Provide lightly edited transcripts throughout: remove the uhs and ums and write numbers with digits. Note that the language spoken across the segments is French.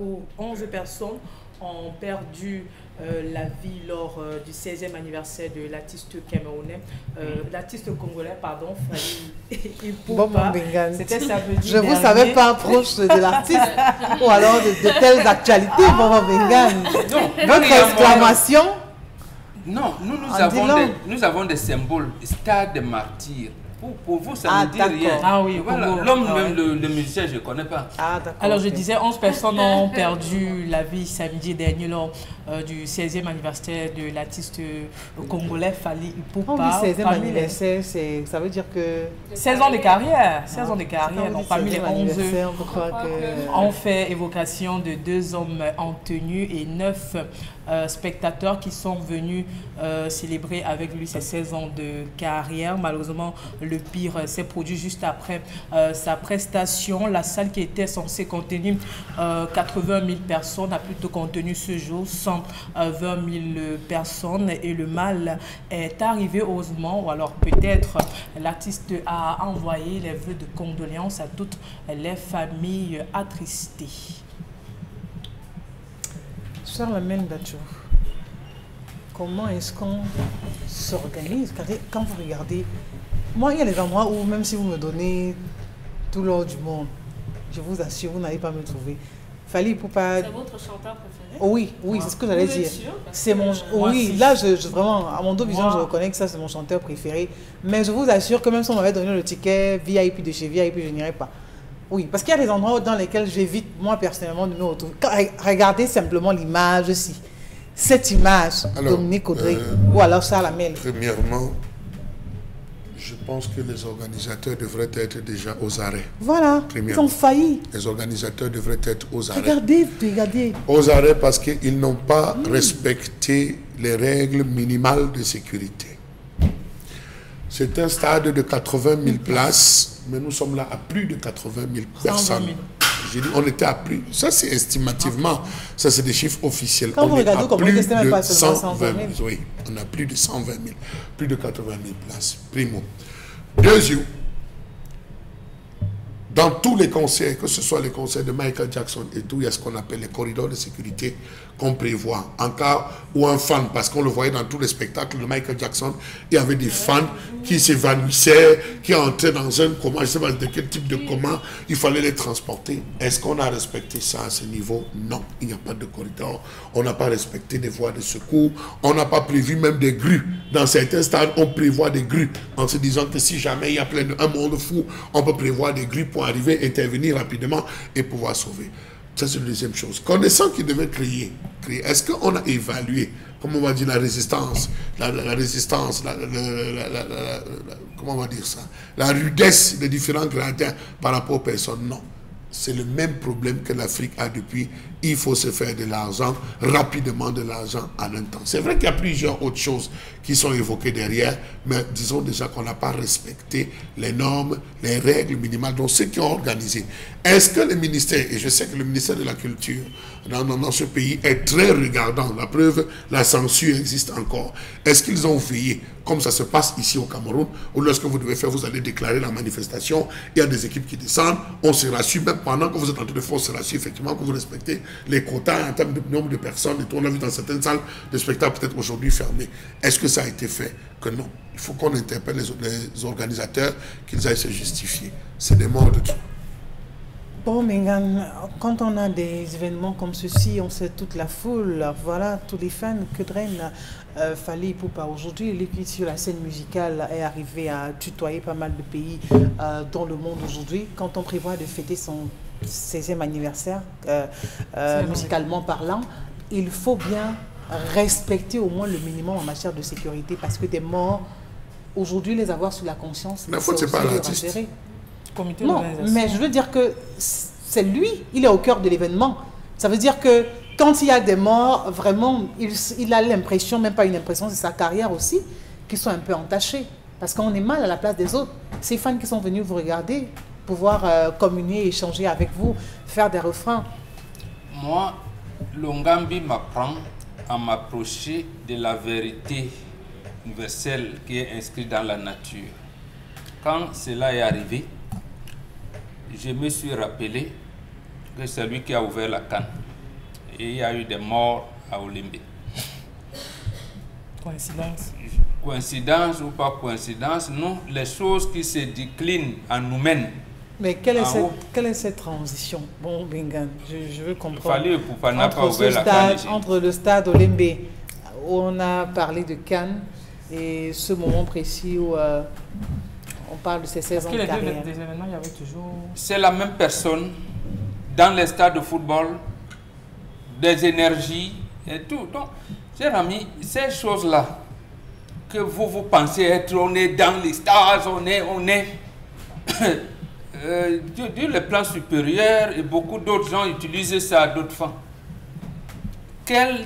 où 11 personnes ont perdu la vie lors du 16e anniversaire de l'artiste camerounais, l'artiste congolais, pardon, Fally Ipupa. C'était samedi Je ne vous dernier. savais pas proche de l'artiste ou alors de telles actualités, Bobo Bengan. Votre exclamation. Non, nous avons des symboles, stade de martyrs. Pour vous, ça ne dit rien. Ah oui, voilà. L'homme, même le musicien, je ne connais pas. Ah, d'accord. Alors, je disais, 11 personnes ont perdu la vie samedi dernier lors du 16e anniversaire de l'artiste congolais Fally Ipupa. On dit 16e anniversaire, ça veut dire que... 16 ans de carrière, 16 ans de carrière. Donc, parmi les 11, on fait évocation de 2 hommes en tenue et 9 spectateurs qui sont venus célébrer avec lui ses 16 ans de carrière. Malheureusement, le pire s'est produit juste après sa prestation. La salle qui était censée contenir 80 000 personnes a plutôt contenu ce jour 120 000 personnes et le mal est arrivé heureusement, ou alors peut-être l'artiste a envoyé les vœux de condoléances à toutes les familles attristées. Charlemagne Batcho, comment est-ce qu'on s'organise? Quand vous regardez, moi il y a des endroits où même si vous me donnez tout l'or du monde, je vous assure, vous n'allez pas me trouver. Fally Ipupa. C'est votre chanteur préféré? Oh oui, oui, c'est ce que j'allais dire. C'est mon, oui, là vraiment, à mon dos vision, je reconnais que ça c'est mon chanteur préféré. Mais je vous assure que même si on m'avait donné le ticket VIP de chez VIP, je n'irais pas. Oui, parce qu'il y a des endroits dans lesquels j'évite, moi personnellement, de me retrouver. Regardez simplement l'image aussi. Cette image, alors, Dominique Audrey, ou alors Charlemagne. Premièrement, je pense que les organisateurs devraient être déjà aux arrêts. Voilà, ils ont failli. Les organisateurs devraient être aux arrêts. Regardez. Aux arrêts parce qu'ils n'ont pas respecté les règles minimales de sécurité. C'est un stade de 80 000 places, mais nous sommes là à plus de 80 000 personnes. J'ai dit, on était à plus. Ça, c'est estimativement. Ça, c'est des chiffres officiels. Quand on est à plus de 120 000. Oui, on a plus de 120 000. Plus de 80 000 places. Primo. Deuxième. Dans tous les concerts, que ce soit les concerts de Michael Jackson et tout, il y a ce qu'on appelle les corridors de sécurité qu'on prévoit. En cas où un fan, parce qu'on le voyait dans tous les spectacles de Michael Jackson, il y avait des fans qui s'évanouissaient, qui entraient dans un coma, je ne sais pas de quel type de coma, il fallait les transporter. Est-ce qu'on a respecté ça à ce niveau? Non, il n'y a pas de corridor. On n'a pas respecté des voies de secours. On n'a pas prévu même des grues. Dans certains stades, on prévoit des grues en se disant que si jamais il y a un monde fou, on peut prévoir des grues pour arriver, intervenir rapidement et pouvoir sauver. Ça, c'est la deuxième chose. Connaissant qu'il devait créer, est-ce qu'on a évalué, comment on va dire, la résistance, la résistance, comment on va dire ça, la rudesse des différents gradins par rapport aux personnes? Non. C'est le même problème que l'Afrique a depuis. Il faut se faire de l'argent, rapidement de l'argent en un temps. C'est vrai qu'il y a plusieurs autres choses qui sont évoquées derrière, mais disons déjà qu'on n'a pas respecté les normes, les règles minimales. Donc ceux qui ont organisé. Est-ce que le ministère, et je sais que le ministère de la Culture dans ce pays est très regardant, la preuve, la censure existe encore. Est-ce qu'ils ont veillé, comme ça se passe ici au Cameroun, où lorsque vous devez faire, vous allez déclarer la manifestation, il y a des équipes qui descendent, on se rassure, même pendant que vous êtes en train de faire, on se rassure effectivement que vous respectez les quotas en termes de nombre de personnes, et tout, on a vu dans certaines salles de spectacle peut-être aujourd'hui fermées. Est-ce que ça a été fait? Que non. Il faut qu'on interpelle les organisateurs, qu'ils aillent se justifier. C'est des morts de tout. Bon, Mengan, quand on a des événements comme ceci, on sait toute la foule, voilà, tous les fans que draine Fally Ipupa aujourd'hui. L'équipe sur la scène musicale est arrivé à tutoyer pas mal de pays dans le monde aujourd'hui. Quand on prévoit de fêter son 16e anniversaire, musicalement parlant, il faut bien respecter au moins le minimum en matière de sécurité parce que des morts, aujourd'hui, les avoir sur la conscience, la faute, c'est pas l'artiste. Non, mais je veux dire que c'est lui, il est au cœur de l'événement. Ça veut dire que quand il y a des morts, vraiment, il a l'impression, même pas une impression, c'est sa carrière aussi, qu'ils sont un peu entachés. Parce qu'on est mal à la place des autres. Ces fans qui sont venus vous regarder, pouvoir communier, échanger avec vous, faire des refrains. Moi, Longambi m'apprend à m'approcher de la vérité universelle qui est inscrite dans la nature. Quand cela est arrivé, je me suis rappelé que c'est lui qui a ouvert la canne. et il y a eu des morts à Olembe. Coïncidence. Coïncidence ou pas coïncidence, non, les choses qui se déclinent en nous-mêmes. Mais quelle est cette transition? Bon, Bengan, je veux comprendre. Il fallait pour n'a pas ouvert la CAN. Entre le stade Olembe, où on a parlé de Cannes, et ce moment précis où on parle de ces 16 ans de carrière. Des événements, il y avait toujours... C'est la même personne dans les stades de football, des énergies et tout. Donc, chers amis, ces choses-là que vous pensez être, on est dans les stars, on est du le plan supérieur, et beaucoup d'autres gens utilisent ça à d'autres fins.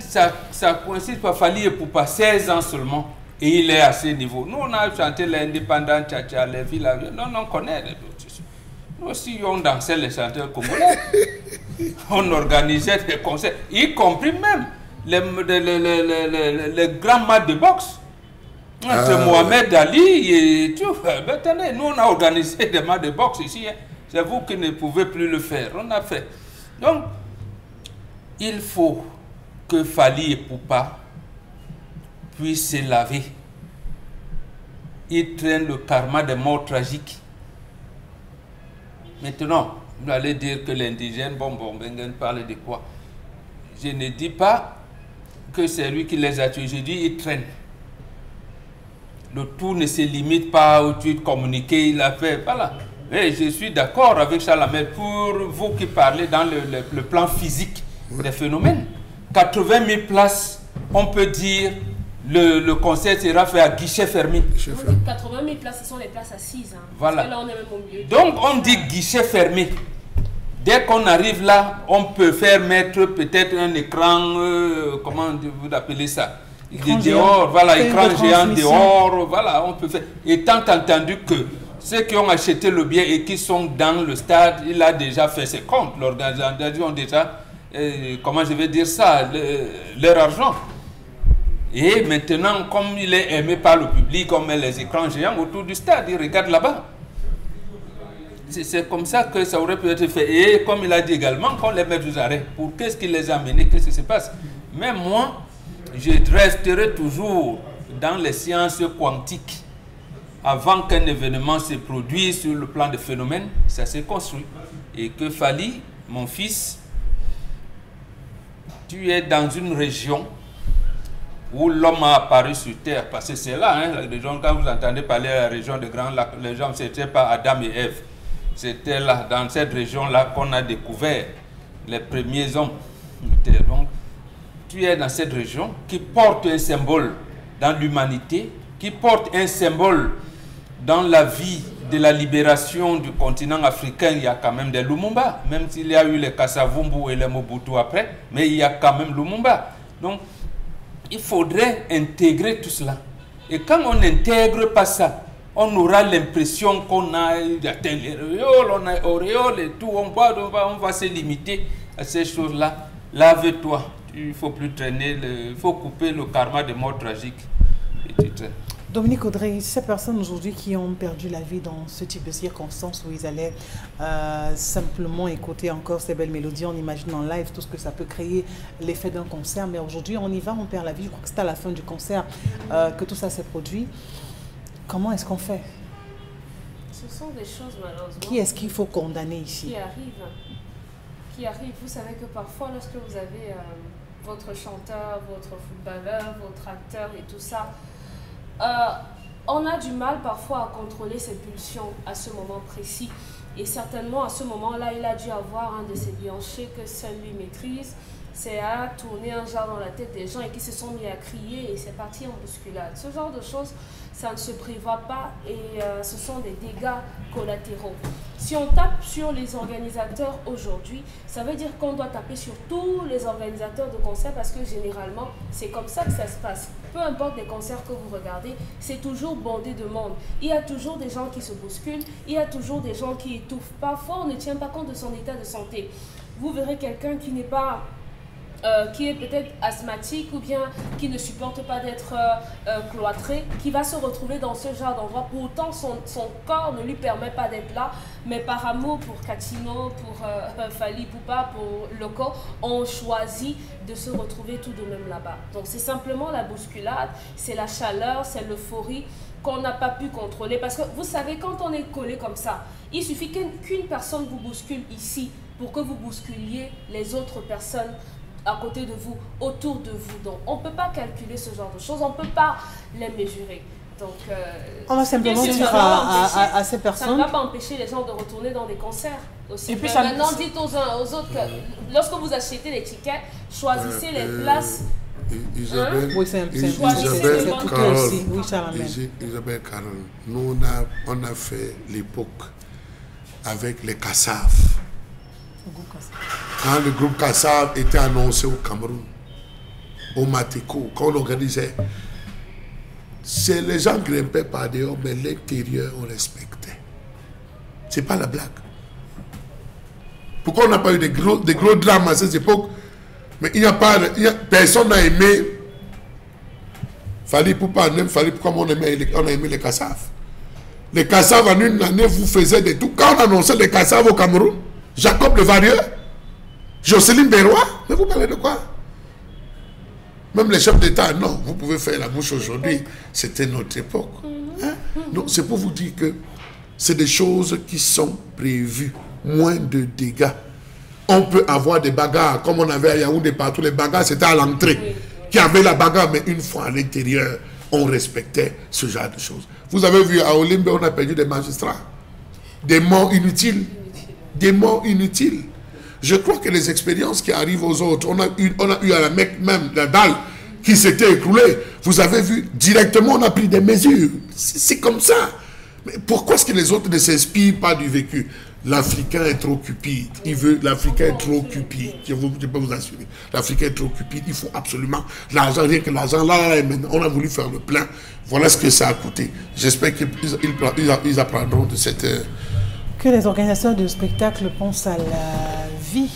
Ça coïncide pas, Fally Ipupa, 16 ans seulement, et il est à ce niveau. Nous, on a chanté l'indépendance, tcha-tcha, les villes, non, on connaît. Nous aussi, on dansait les chanteurs congolais. On organisait des concerts, y compris même les grands matchs de boxe. Entre Mohamed Ali et tout. Attendez, nous, on a organisé des matchs de boxe ici. Hein. C'est vous qui ne pouvez plus le faire. On a fait. Donc, il faut que Fally Ipupa puisse se laver. Il traîne le karma des morts tragiques. Maintenant, vous allez dire que l'indigène, bon, parle de quoi? Je ne dis pas que c'est lui qui les a tués. Je dis il traîne. Le tout ne se limite pas au tweet communiqué, il a fait, voilà. Et je suis d'accord avec Chalamet pour vous qui parlez dans le plan physique des phénomènes. 80 000 places, on peut dire, le concert sera fait à guichet fermé. 80 000 places, ce sont les places assises. Hein. Voilà. Parce que là, on est même au milieu. Donc, on dit guichet fermé. Dès qu'on arrive là, on peut faire mettre peut-être un écran, comment vous appelez ça? Dehors, voilà, écran géant dehors, voilà, on peut faire. Étant entendu que ceux qui ont acheté le bien et qui sont dans le stade, il a déjà fait ses comptes. L'organisation a déjà, comment je vais dire ça, leur argent. Et maintenant, comme il est aimé par le public, comme les écrans géants autour du stade, il regarde là-bas. C'est comme ça que ça aurait pu être fait. Et comme il a dit également, qu'on les mette aux arrêts. Pour qu'est-ce qui les a amenés, qu'est-ce qui se passe? Mais moi, je resterai toujours dans les sciences quantiques. Avant qu'un événement se produise sur le plan des phénomènes, ça s'est construit. Et que Fally, mon fils, tu es dans une région où l'homme a apparu sur terre. Parce que c'est là, hein, la région, quand vous entendez parler de la région de Grand Lac, les gens, c'était pas Adam et Ève. C'était là, dans cette région-là, qu'on a découvert les premiers hommes. Donc, tu es dans cette région qui porte un symbole dans l'humanité, qui porte un symbole dans la vie de la libération du continent africain. Il y a quand même des Lumumba, même s'il y a eu les Kassavumbu et les Mobutu après, mais il y a quand même Lumumba. Donc, il faudrait intégrer tout cela. Et quand on n'intègre pas ça, on aura l'impression qu'on a atteint les auréoles, on a auréoles et tout, on va se limiter à ces choses-là. Lave-toi. Il ne faut plus traîner, il faut couper le karma des morts tragiques. Dominique Audrey, ces personnes aujourd'hui qui ont perdu la vie dans ce type de circonstances où ils allaient simplement écouter encore ces belles mélodies, on imagine en live tout ce que ça peut créer, l'effet d'un concert, mais aujourd'hui on y va, on perd la vie. Je crois que c'est à la fin du concert que tout ça s'est produit. Comment est-ce qu'on fait? Ce sont des choses malheureusement. Qui est-ce qu'il faut condamner ici? Qui arrive. Vous savez que parfois lorsque vous avez votre chanteur, votre footballeur, votre acteur et tout ça, on a du mal parfois à contrôler ses pulsions à ce moment précis. Et certainement à ce moment-là, il a dû avoir un de ces bienchés que seul lui maîtrise. C'est à tourner un genre dans la tête des gens et qui se sont mis à crier et c'est parti en bousculade. Ce genre de choses, ça ne se prévoit pas et ce sont des dégâts collatéraux. Si on tape sur les organisateurs aujourd'hui, ça veut dire qu'on doit taper sur tous les organisateurs de concerts parce que généralement, c'est comme ça que ça se passe. Peu importe les concerts que vous regardez, c'est toujours bondé de monde. Il y a toujours des gens qui se bousculent, il y a toujours des gens qui étouffent. Parfois, on ne tient pas compte de son état de santé. Vous verrez quelqu'un qui n'est pas qui est peut-être asthmatique ou bien qui ne supporte pas d'être cloîtré, qui va se retrouver dans ce genre d'endroit. Pourtant, son corps ne lui permet pas d'être là, mais par amour pour Katino, pour Fally Ipupa, pour Loco, on choisit de se retrouver tout de même là-bas. Donc c'est simplement la bousculade, c'est la chaleur, c'est l'euphorie qu'on n'a pas pu contrôler. Parce que vous savez, quand on est collé comme ça, il suffit qu'une personne vous bouscule ici pour que vous bousculiez les autres personnes à côté de vous, autour de vous. Donc on ne peut pas calculer ce genre de choses, on ne peut pas les mesurer. Donc, on va simplement dire à ces personnes. Ça ne va pas empêcher les gens de retourner dans des concerts aussi. Et puis maintenant, dites aux uns aux autres que lorsque vous achetez les tickets, choisissez les places. Isabelle, Oui, c'est Isabelle Carole, nous on a fait l'époque avec les Kassav. Quand le groupe Kassav était annoncé au Cameroun, au Mateko, quand on organisait, les gens grimpaient par dehors, mais l'intérieur on respectait. C'est pas la blague. Pourquoi on n'a pas eu des gros drames à cette époque? Mais personne n'a aimé Fally Ipupa, comme on a aimé les Kassav. Les Kassav en une année vous faisaient des tout. Quand on annonçait les Kassav au Cameroun, Jacob le Varieux, Jocelyne Berrois, mais vous parlez de quoi? Même les chefs d'État, non, vous pouvez faire la bouche aujourd'hui, c'était notre époque. Hein? Donc c'est pour vous dire que c'est des choses qui sont prévues, moins de dégâts. On peut avoir des bagarres, comme on avait à Yaoundé partout, les bagarres c'était à l'entrée, qui avait la bagarre, mais une fois à l'intérieur, on respectait ce genre de choses. Vous avez vu à Olimbe, on a perdu des magistrats, des morts inutiles, des morts inutiles. Je crois que les expériences qui arrivent aux autres, on a eu à la Mecque même, la dalle qui s'était écroulée. Vous avez vu, directement on a pris des mesures. C'est comme ça. Mais pourquoi est-ce que les autres ne s'inspirent pas du vécu? L'Africain est trop cupide. L'Africain est trop cupide. Je peux vous assurer. L'Africain est trop cupide. Il faut absolument l'argent, rien que l'argent. Là, maintenant, on a voulu faire le plein. Voilà ce que ça a coûté. J'espère qu'ils apprendront de cette... Que les organisateurs de spectacles pensent à la vie,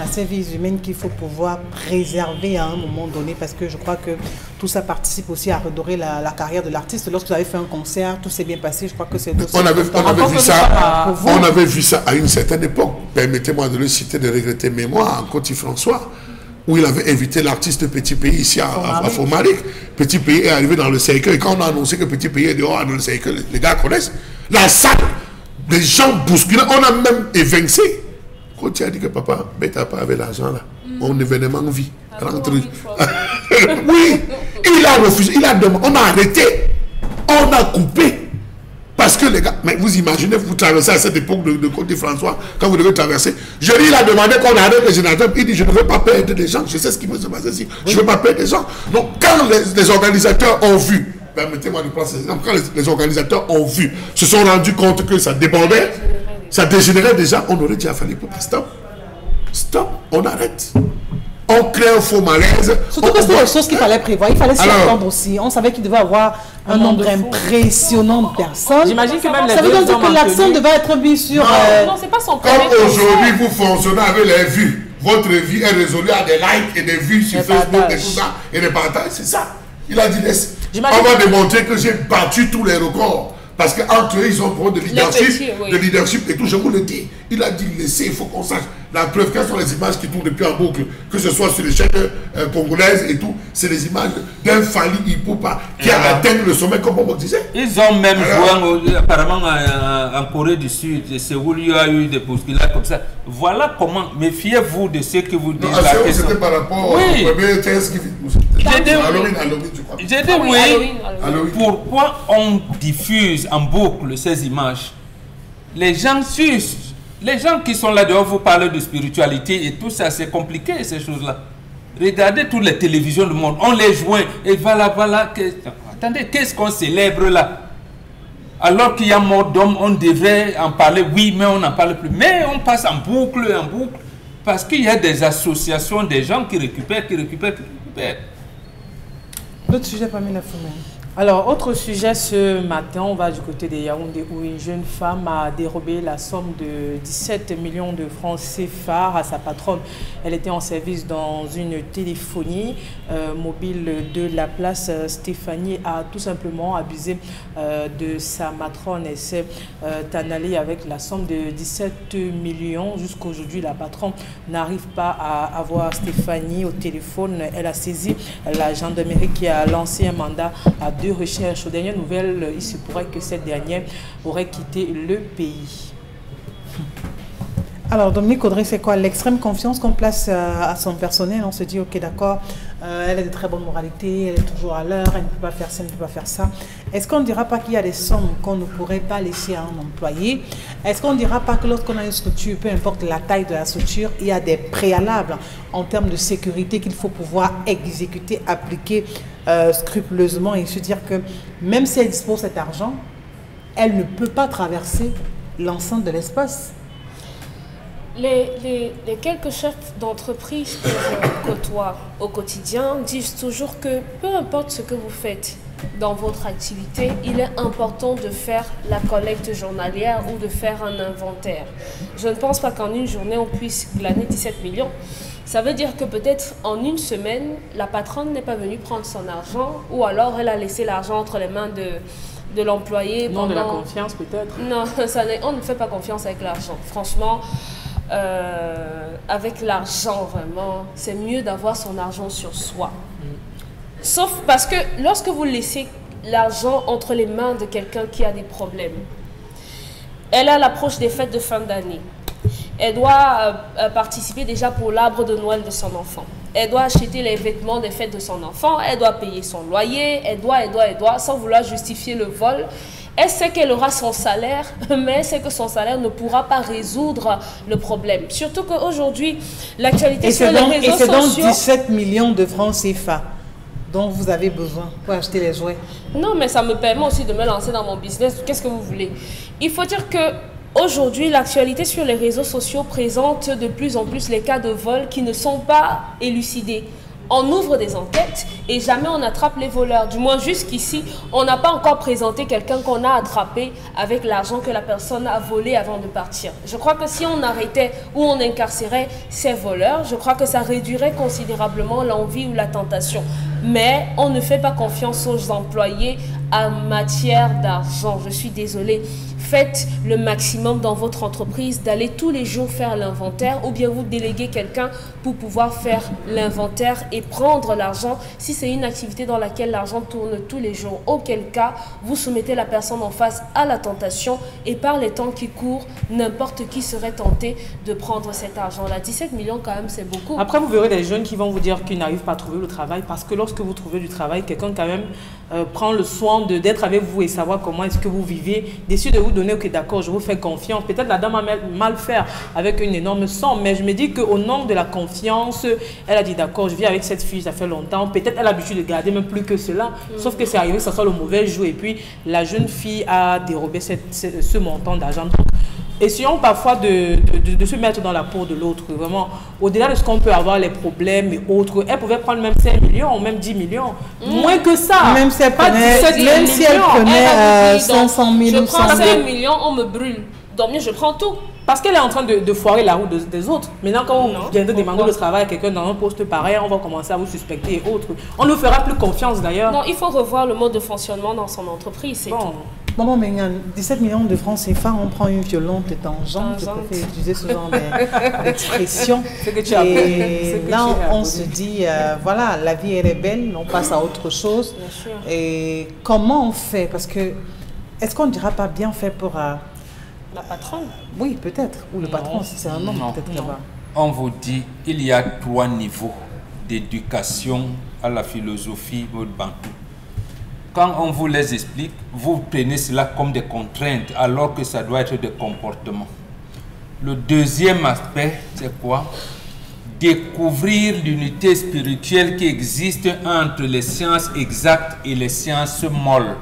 à ces vies humaines qu'il faut pouvoir préserver à un moment donné, parce que je crois que tout ça participe aussi à redorer la carrière de l'artiste. Lorsque vous avez fait un concert, tout s'est bien passé, je crois que c'est aussi... On avait vu ça à une certaine époque. Permettez-moi de le citer, de regretter mémoire, en Coty-François, où il avait invité l'artiste Petit Pays ici à Fomaric. Petit Pays est arrivé dans le cercueil. Quand on a annoncé que Petit Pays est dehors dans le cercueil, les gars connaissent. La salle, les gens bousculés, on a même évincé. Quand tu as dit que papa, bêta pas avec l'argent là, mon événement vie. Oui, il a refusé, il a demandé, on a arrêté, on a coupé. Parce que les gars, mais vous imaginez, vous traversez à cette époque de Coty-François, quand vous devez traverser. Je lui, il a demandé qu'on arrête les générateurs, il dit je ne veux pas perdre des gens, je sais ce qui peut se passer ici, je ne veux pas perdre des gens. Donc quand les organisateurs ont vu, permettez-moi de prendre ces exemples, quand les organisateurs ont vu, se sont rendus compte que ça débordait, ça dégénérait déjà, on aurait dit à Fally Ipupa, stop, stop, on arrête. On crée un faux malaise. Surtout que c'était des choses qu'il fallait prévoir, il fallait s'y attendre aussi. On savait qu'il devait avoir un nombre impressionnant de personnes. J'imagine que même les ça veut dire que l'accent devait être mis sur... Non, c'est pas son comme aujourd'hui, vous fonctionnez avec les vues. Votre vie est résolue à des likes et des vues sur Facebook et tout ça, et des partages, c'est ça. Il a dit, on va démontrer que j'ai battu tous les records. Parce qu'entre eux, ils ont besoin de leadership, et tout, je vous le dis. Il a dit, laissez, il faut qu'on sache. La preuve, quelles sont les images qui tournent depuis en boucle, que ce soit sur les chaînes congolaises et tout, c'est les images d'un Fally Ipupa qui a atteint le sommet, comme on disait. Ils ont même joué apparemment en Corée du Sud, c'est où il y a eu des bousculades comme ça. Voilà comment, méfiez-vous de ce que vous dites. C'était par rapport au premier test qui j'ai dit oui. Pourquoi on diffuse en boucle ces images? Les gens suivent. Les gens qui sont là dehors, vous parlez de spiritualité et tout ça, c'est compliqué ces choses-là. Regardez toutes les télévisions du monde, on les joint et voilà. Attendez, qu'est-ce qu'on célèbre là? Alors qu'il y a mort d'homme, on devrait en parler, oui, mais on n'en parle plus. Mais on passe en boucle, parce qu'il y a des associations, des gens qui récupèrent. L'autre sujet, Pamela Foumane. Alors, autre sujet ce matin, on va du côté de Yaoundé où une jeune femme a dérobé la somme de 17 millions de francs CFA à sa patronne. Elle était en service dans une téléphonie mobile de la place. Stéphanie a tout simplement abusé de sa matronne et s'est en allée avec la somme de 17 millions. Jusqu'à aujourd'hui, la patronne n'arrive pas à avoir Stéphanie au téléphone. Elle a saisi la gendarmerie qui a lancé un mandat à de recherche. Aux dernières nouvelles, il se pourrait que cette dernière aurait quitté le pays. Alors, Dominique Audrey, c'est quoi l'extrême confiance qu'on place à son personnel? On se dit, ok, d'accord, elle a de très bonne moralité, elle est toujours à l'heure, elle ne peut pas faire ça, elle ne peut pas faire ça. Est-ce qu'on ne dira pas qu'il y a des sommes qu'on ne pourrait pas laisser à un employé? Est-ce qu'on ne dira pas que lorsqu'on a une structure, peu importe la taille de la structure, il y a des préalables en termes de sécurité qu'il faut pouvoir exécuter, appliquer scrupuleusement et se dire que même si elle dispose cet argent, elle ne peut pas traverser l'enceinte de l'espace? Les quelques chefs d'entreprise que je côtoie au quotidien disent toujours que peu importe ce que vous faites dans votre activité, il est important de faire la collecte journalière ou de faire un inventaire. Je ne pense pas qu'en une journée, on puisse glaner 17 millions. Ça veut dire que peut-être en une semaine, la patronne n'est pas venue prendre son argent ou alors elle a laissé l'argent entre les mains de l'employé. Non, de la confiance peut-être. Non, on ne fait pas confiance avec l'argent. Franchement, avec l'argent, vraiment, c'est mieux d'avoir son argent sur soi. Sauf parce que lorsque vous laissez l'argent entre les mains de quelqu'un qui a des problèmes, elle a l'approche des fêtes de fin d'année. Elle doit participer déjà pour l'arbre de Noël de son enfant. Elle doit acheter les vêtements des fêtes de son enfant. Elle doit payer son loyer. Elle doit, sans vouloir justifier le vol. Elle sait qu'elle aura son salaire, mais elle sait que son salaire ne pourra pas résoudre le problème. Surtout qu'aujourd'hui, l'actualité sur les réseaux sociaux... Et c'est donc 17 millions de francs CFA dont vous avez besoin pour acheter les jouets. Non, mais ça me permet aussi de me lancer dans mon business. Qu'est-ce que vous voulez? Il faut dire que aujourd'hui, l'actualité sur les réseaux sociaux présente de plus en plus les cas de vol qui ne sont pas élucidés. On ouvre des enquêtes et jamais on attrape les voleurs. Du moins jusqu'ici, on n'a pas encore présenté quelqu'un qu'on a attrapé avec l'argent que la personne a volé avant de partir. Je crois que si on arrêtait ou on incarcérait ces voleurs, je crois que ça réduirait considérablement l'envie ou la tentation. Mais on ne fait pas confiance aux employés en matière d'argent. Je suis désolée. Faites le maximum dans votre entreprise d'aller tous les jours faire l'inventaire ou bien vous déléguez quelqu'un pour pouvoir faire l'inventaire et prendre l'argent si c'est une activité dans laquelle l'argent tourne tous les jours. Auquel cas, vous soumettez la personne en face à la tentation et par les temps qui courent, n'importe qui serait tenté de prendre cet argent-là. 17 millions quand même, c'est beaucoup. Après, vous verrez des jeunes qui vont vous dire qu'ils n'arrivent pas à trouver le travail parce que lorsque vous trouvez du travail, quelqu'un quand même prend le soin d'être avec vous et savoir comment est-ce que vous vivez, décide de vous donner, ok d'accord, je vous fais confiance. Peut-être la dame a mal fait avec une énorme somme, mais je me dis qu'au nom de la confiance, elle a dit d'accord, je vis avec cette fille, ça fait longtemps. Peut-être elle a l'habitude de garder même plus que cela, sauf que c'est arrivé que ça soit le mauvais jour et puis la jeune fille a dérobé ce montant d'argent. Essayons parfois de se mettre dans la peau de l'autre, vraiment. Au-delà de ce qu'on peut avoir, les problèmes et autres, elle pouvait prendre même 5 millions, même 10 millions. Moins que ça. Même si elle prenait 500 000 je prends 5 millions, on me brûle. Donc, je prends tout. Parce qu'elle est en train de foirer la route des autres. Maintenant, quand vous viendrez demander le travail à quelqu'un dans un poste pareil, on va commencer à vous suspecter et autres. On ne fera plus confiance d'ailleurs. Non, il faut revoir le mode de fonctionnement dans son entreprise, c'est tout. Maman Mengan, 17 millions de francs CFA, on prend une violente tangente. Je préfère utiliser ce genre d'expression. Et là, on se dit, voilà, la vie elle est belle, on passe à autre chose. Bien sûr. Et comment on fait? Parce que, est-ce qu'on ne dira pas bien fait pour... la patronne? Oui, peut-être. Ou le patron, si c'est un homme, peut-être là-bas. On vous dit, il y a 3 niveaux d'éducation à la philosophie Bantou. Quand on vous les explique, vous prenez cela comme des contraintes alors que ça doit être des comportements. Le deuxième aspect, c'est quoi? Découvrir l'unité spirituelle qui existe entre les sciences exactes et les sciences molles.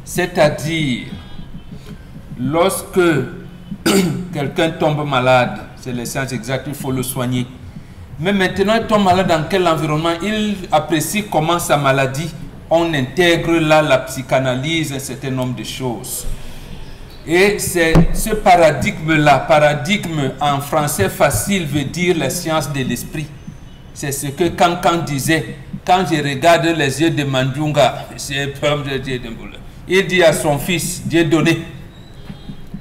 C'est-à-dire, lorsque quelqu'un tombe malade, c'est les sciences exactes, il faut le soigner. Mais maintenant, il tombe malade dans quel environnement? Il apprécie comment sa maladie on intègre là la psychanalyse, un certain nombre de choses. Et c'est ce paradigme-là, paradigme en français facile veut dire la science de l'esprit. C'est ce que Cancan disait. Quand je regarde les yeux de Mandjunga, il dit à son fils, Dieu donné.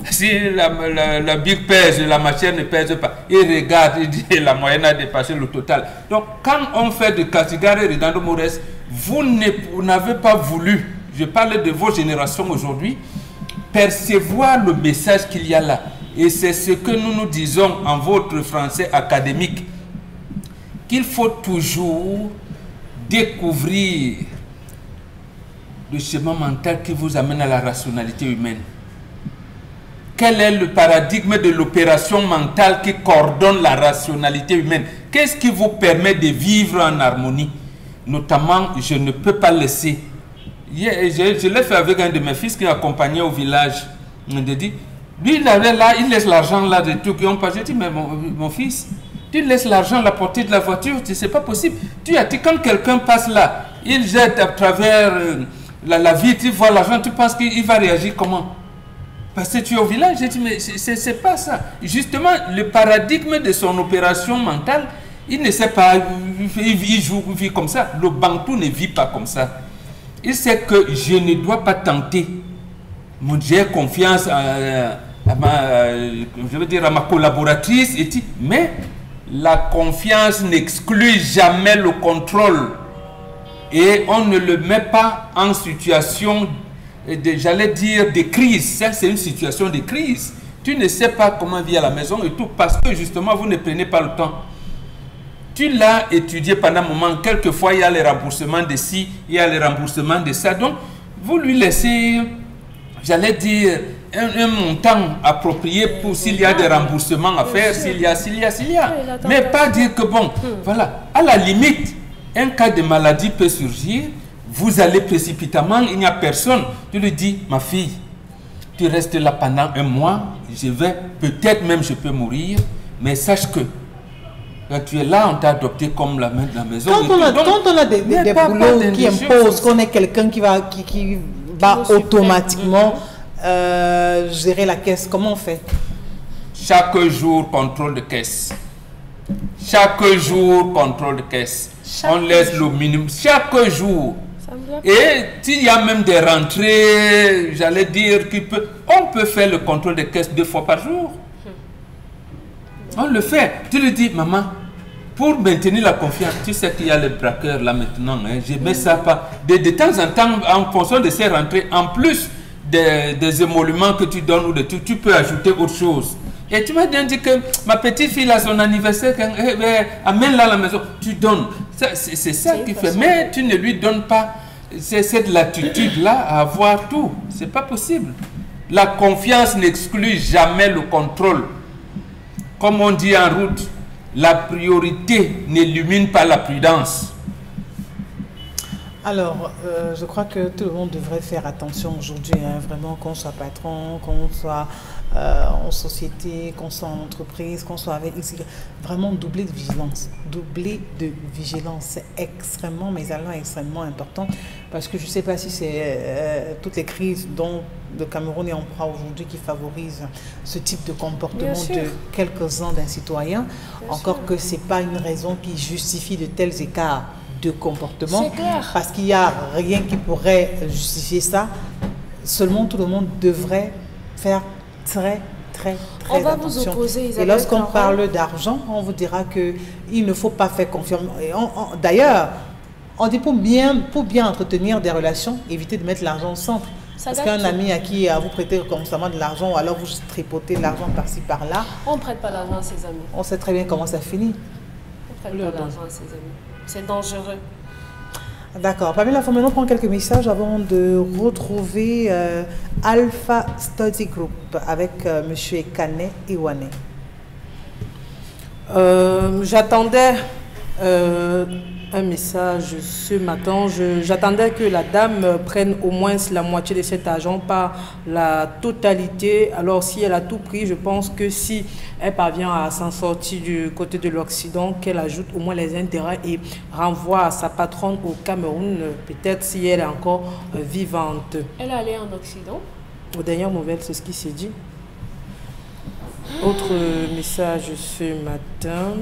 Si la big pèse, la matière ne pèse pas, il regarde, il dit la moyenne a dépassé le total. Donc quand on fait de Katigare et Redondo Mores, vous n'avez pas voulu, je parle de vos générations aujourd'hui, percevoir le message qu'il y a là. Et c'est ce que nous disons en votre français académique, qu'il faut toujours découvrir le schéma mental qui vous amène à la rationalité humaine. Quel est le paradigme de l'opération mentale qui coordonne la rationalité humaine? Qu'est-ce qui vous permet de vivre en harmonie? Notamment, je ne peux pas laisser. Je l'ai fait avec un de mes fils qui accompagnait au village. Il me dit, lui, il avait là, il laisse l'argent là de tout. J'ai dit, mais mon fils, tu laisses l'argent à la portée de la voiture, c'est pas possible. Tu as dit, quand quelqu'un passe là, il jette à travers la vitre, il voit l'argent, tu penses qu'il va réagir comment? Parce que tu es au village. J'ai dit, mais c'est pas ça. Justement, le paradigme de son opération mentale, il ne sait pas, il joue, il vit comme ça. Le Bantou ne vit pas comme ça. Il sait que je ne dois pas tenter. J'ai confiance à ma collaboratrice, mais la confiance n'exclut jamais le contrôle. Et on ne le met pas en situation j'allais dire de crise. Ça, c'est une situation de crise. Tu ne sais pas comment vivre à la maison et tout parce que justement vous ne prenez pas le temps. Tu l'as étudié pendant un moment. Quelquefois il y a les remboursements de ci, il y a les remboursements de ça. Donc vous lui laissez, j'allais dire, un montant approprié pour s'il y a des remboursements à faire, s'il y a. Mais pas dire que bon, voilà, à la limite, un cas de maladie peut surgir. Vous allez précipitamment, il n'y a personne. Tu lui dis, ma fille, tu restes là pendant un mois, je vais, peut-être même je peux mourir, mais sache que quand tu es là, on t'a adopté comme la main de la maison. Quand on a des boulots qui imposent qu'on ait quelqu'un qui va automatiquement gérer la caisse, comment on fait? Chaque jour, contrôle de caisse. Chaque jour, contrôle de caisse. On laisse le minimum. Chaque jour. Et s'il y a même des rentrées, j'allais dire, on peut faire le contrôle de caisse 2 fois par jour. On le fait. Tu lui dis, maman, pour maintenir la confiance, tu sais qu'il y a les braqueurs là maintenant, hein, je mets ça pas. De temps en temps, en fonction de ces rentrées, en plus des émoluments que tu donnes ou de tout, tu peux ajouter autre chose. Et tu m'as dit que ma petite fille a son anniversaire, amène-la à la maison, tu donnes. C'est ça qui fait. Mais tu ne lui donnes pas cette latitude-là à avoir tout. C'est pas possible. La confiance n'exclut jamais le contrôle. Comme on dit en route, la priorité n'illumine pas la prudence. Alors, je crois que tout le monde devrait faire attention aujourd'hui, hein, vraiment, qu'on soit patron, qu'on soit en société, qu'on soit en entreprise, qu'on soit avec ici, vraiment doubler de vigilance. Doubler de vigilance, c'est extrêmement, mais alors extrêmement important, parce que je ne sais pas si c'est toutes les crises dont le Cameroun est en proie aujourd'hui qui favorisent ce type de comportement de quelques-uns d'un citoyen, encore que ce n'est pas une raison qui justifie de tels écarts de comportement, parce qu'il n'y a rien qui pourrait justifier ça. Seulement tout le monde devrait faire très attention. Et lorsqu'on parle d'argent, on vous dira qu'il ne faut pas faire confiance. D'ailleurs, on dit pour bien entretenir des relations, évitez de mettre l'argent au centre. Parce qu'un ami à qui vous prêtez constamment de l'argent, ou alors vous tripotez de l'argent par-ci par-là. On ne prête pas l'argent à ses amis. On sait très bien comment ça finit. On ne prête pas l'argent à ses amis. C'est dangereux. D'accord. Pamela, il faut maintenant prendre quelques messages avant de retrouver Alpha Study Group avec M. Ekane Iwane. J'attendais Un message ce matin. J'attendais que la dame prenne au moins la moitié de cet argent, pas la totalité. Alors si elle a tout pris, je pense que si elle parvient à s'en sortir du côté de l'Occident, qu'elle ajoute au moins les intérêts et renvoie sa patronne au Cameroun, peut-être si elle est encore vivante. Elle est allée en Occident? Aux dernières nouvelles, c'est ce qui s'est dit. Autre message ce matin.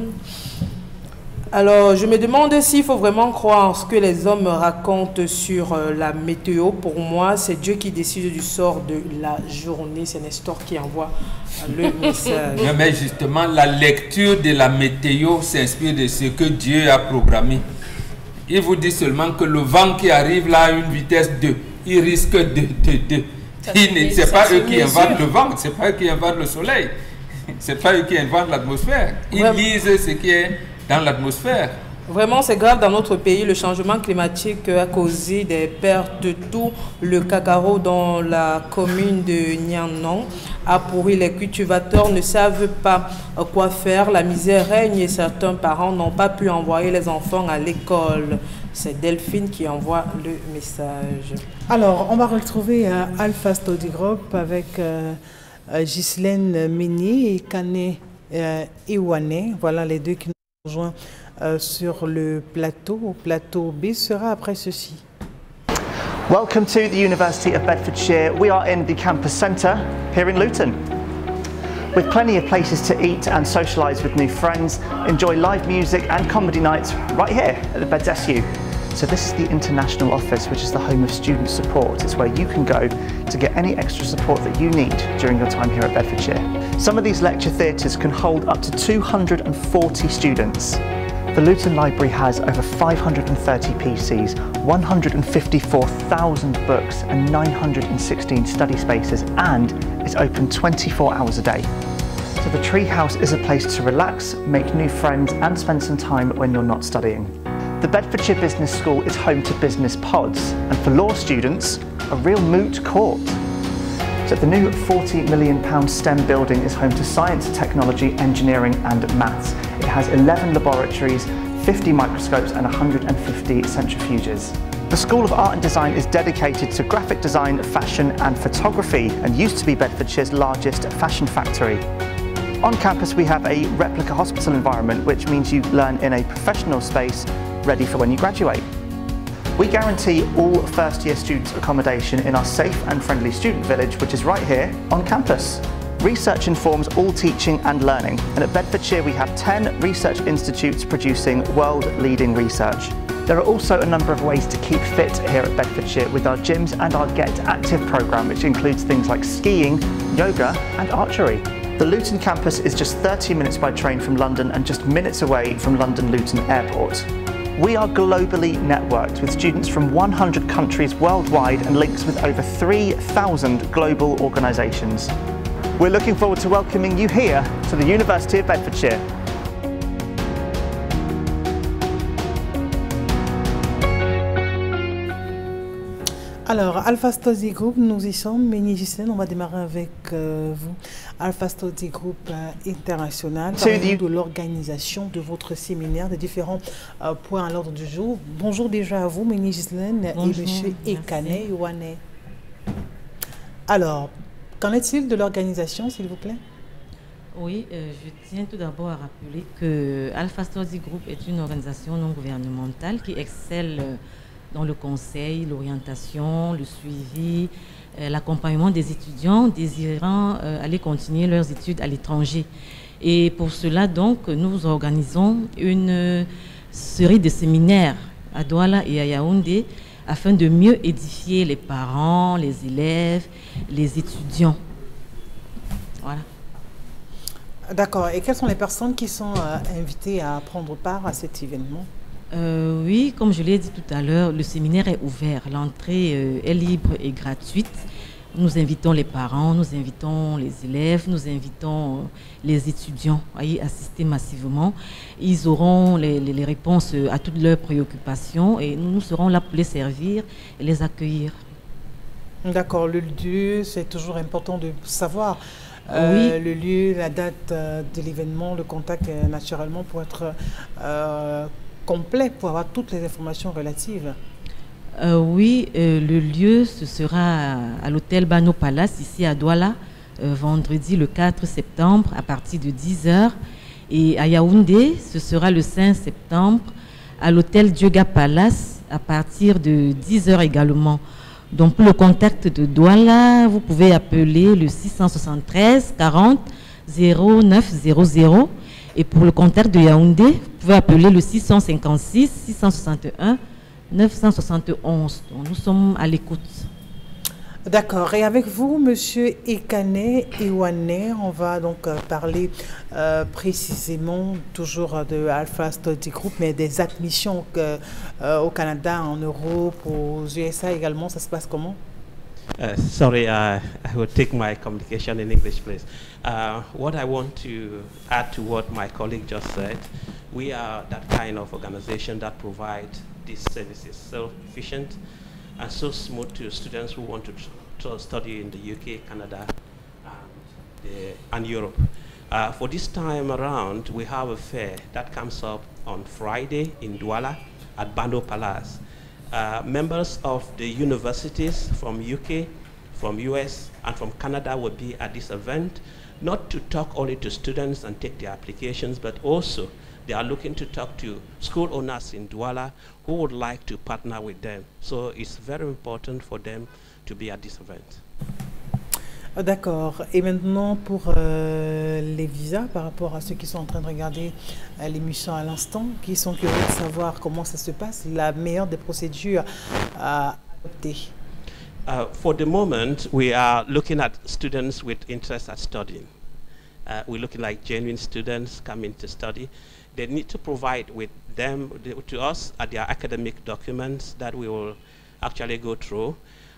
Alors, je me demande s'il faut vraiment croire ce que les hommes racontent sur la météo. Pour moi, c'est Dieu qui décide du sort de la journée. C'est Nestor qui envoie le message. Non, mais justement, la lecture de la météo s'inspire de ce que Dieu a programmé. Il vous dit seulement que le vent qui arrive là à une vitesse 2, il risque de. C'est pas eux qui inventent le vent, c'est pas eux qui inventent le soleil. C'est pas eux qui inventent l'atmosphère. Ils lisent ce qui est dans l'atmosphère. Vraiment, c'est grave dans notre pays. Le changement climatique a causé des pertes de tout. Le cacao dans la commune de Nianon a pourri. Les cultivateurs ne savent pas quoi faire. La misère règne et certains parents n'ont pas pu envoyer les enfants à l'école. C'est Delphine qui envoie le message. Alors, on va retrouver Alpha Study Group avec Ghislaine Mini et Kane Iwane. Voilà les deux qui nous rejoignent sur le plateau. Au plateau B sera après ceci. Welcome to the University of Bedfordshire. We are in the campus centre here in Luton. With plenty of places to eat and socialise with new friends, enjoy live music and comedy nights right here at the BEDSU. So this is the International Office, which is the home of student support. It's where you can go to get any extra support that you need during your time here at Bedfordshire. Some of these lecture theatres can hold up to 240 students. The Luton Library has over 530 PCs, 154,000 books and 916 study spaces, and it's open 24 hours a day. So the Treehouse is a place to relax, make new friends and spend some time when you're not studying. The Bedfordshire Business School is home to business pods, and for law students, a real moot court. So the new £40 million STEM building is home to science, technology, engineering and maths. It has 11 laboratories, 50 microscopes and 150 centrifuges. The School of Art and Design is dedicated to graphic design, fashion and photography, and used to be Bedfordshire's largest fashion factory. On campus we have a replica hospital environment, which means you learn in a professional space ready for when you graduate. We guarantee all first year students accommodation in our safe and friendly student village, which is right here on campus. Research informs all teaching and learning, and at Bedfordshire we have 10 research institutes producing world-leading research. There are also a number of ways to keep fit here at Bedfordshire with our gyms and our Get Active programme, which includes things like skiing, yoga and archery. The Luton campus is just 30 minutes by train from London and just minutes away from London Luton Airport. We are globally networked with students from 100 countries worldwide and links with over 3,000 global organisations. We're looking forward to welcoming you here to the University of Bedfordshire. Alors, Alpha Study Group, nous y sommes. Ménie Ghislaine, on va démarrer avec vous. Alpha Study Group International, parlez-nous de l'organisation de votre séminaire, des différents points à l'ordre du jour. Bonjour déjà à vous, Ménie Ghislaine et M. Ekane Iwane. Alors, qu'en est-il de l'organisation, s'il vous plaît? Oui, je tiens tout d'abord à rappeler que Alpha Study Group est une organisation non gouvernementale qui excelle dans le conseil, l'orientation, le suivi, l'accompagnement des étudiants désirant aller continuer leurs études à l'étranger. Et pour cela, donc, nous organisons une série de séminaires à Douala et à Yaoundé afin de mieux édifier les parents, les élèves, les étudiants. Voilà. D'accord. Et quelles sont les personnes qui sont invitées à prendre part à cet événement? Oui, comme je l'ai dit tout à l'heure, le séminaire est ouvert. L'entrée est libre et gratuite. Nous invitons les parents, nous invitons les élèves, nous invitons les étudiants à y assister massivement. Ils auront les réponses à toutes leurs préoccupations et nous serons là pour les servir et les accueillir. D'accord. Le lieu, c'est toujours important de savoir. Oui. Le lieu, la date de l'événement, le contact naturellement pour être complet pour avoir toutes les informations relatives. Oui, le lieu, ce sera à l'hôtel Bano Palace, ici à Douala, vendredi le 4 septembre à partir de 10h. Et à Yaoundé, ce sera le 5 septembre à l'hôtel Dioga Palace à partir de 10h également. Donc pour le contact de Douala, vous pouvez appeler le 673 40 0900. Et pour le contact de Yaoundé, vous pouvez appeler le 656 661 971. Donc, nous sommes à l'écoute. D'accord. Et avec vous, Monsieur Ekane Iwane, on va donc parler précisément toujours de Alpha Study Group, mais des admissions au Canada, en Europe, aux USA également. Ça se passe comment? Sorry, I will take my communication in English, please. What I want to add to what my colleague just said, we are that kind of organization that provides these services so efficient and so smooth to students who want to study in the UK, Canada, and Europe. For this time around, we have a fair that comes up on Friday in Douala at Bano Palace. Members of the universities from UK, from US, and from Canada will be at this event, not to talk only to students and take their applications, but also they are looking to talk to school owners in Douala who would like to partner with them. So it's very important for them to be at this event. D'accord. Et maintenant, pour les visas, par rapport à ceux qui sont en train de regarder l'émission à l'instant, qui sont curieux de savoir comment ça se passe, la meilleure des procédures à adopter. For the moment, we are looking at students with interest at studying. We're looking like genuine students coming to study. They need to provide with them, to us, their academic documents that we will actually go through.